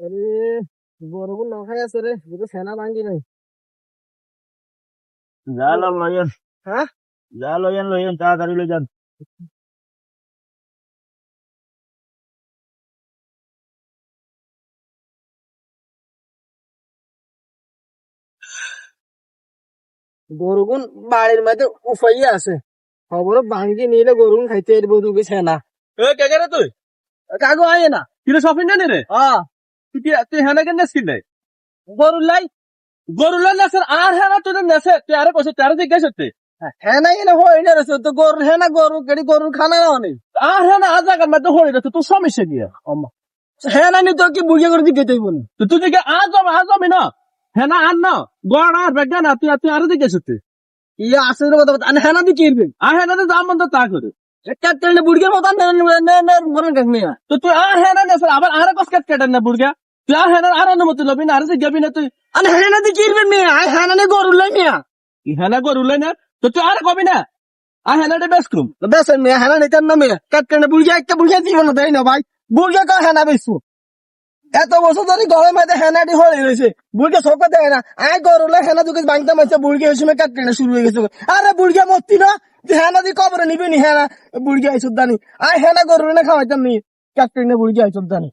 আরে গরুগুলো না খাই আছে রে, বুঝে ফেনা ভাঙ্গি নাই। যা লইয়েন, হ্যাঁ, লইয়েন তাড়াতাড়ি লই যান। গরুগুন বাড়ির মধ্যে উফাইয়া আছে, খবর ভাঙ্গি নিলে গরুগুন খাইতে এর বধু গেছে না। এ কে রে তুই? কাগো আয় না। কিরে শপিং না রে? তুই হেনা কেন নেস কিনলে? গরুর লাই গরুলা নেছেন আর হেনা তুই নেছে তুই আরে কইছ তারে জিজ্ঞাসা করতে। হ্যাঁ নাই না হয় না রে, তো গরু হ্যাঁ না গরু গেড়ি গরুর খানা না অনেক। আর হেনা আজ জায়গার মধ্যে হই রে তোর সমস্যা কি? হ্যাঁ নাই তো কি বুঝে করে দিকে তুই বল। তো তুই দিকে আজ আমি না হেনা আর না গড় আর বেগা না তুই আরে জিজ্ঞাসা করতে। ইয়া আসলে কথা বলতে হ্যাঁ না দি কি করবে? আর হেনা তো দাম বন্ধ তা করে। ক্যাপ্টেন বুড়ির মত না মরন কাকনি। তো তুই আর হেনা নেছ আবার আরে কস কাটেন না বুড়গা। তুই আর হেনা আর অনুমতি লবি না আরে জিজ্ঞাবি না তুই। আরে হ্যাঁ না দি কি করবে মেয়ে? আয় হ্যাঁ না গরুর লাই মেয়া। হেনা গরুলাই না তো তুই আর কবি না আর হেনাটা বেশ করুম। বেশ মেয়ে হ্যাঁ না নিতেন না মেয়ে ক্যাপ্টেন বুড়িয়া একটা বুড়িয়া জীবন দেয় না ভাই। বুড়িয়া কা হ্যাঁ না বেশু এত বছর ধরে গরমের মধ্যে হেনাটি হয়ে রয়েছে, বুড়িকে শোক দেয় না। আয় গরুলে হেনা দুকে বাংটা মারছে, বুড়িকে ওই সময় কাটতে শুরু হয়ে গেছে। আরে বুড়িয়া মরতি না, হেনা দিয়ে কবরে নিবি নি। হেনা বুড়িয়া আইসুদানি আয় হেনা গরুলে খাওয়াইতাম নি, কাটতে বুড়িয়া আইসুদানি।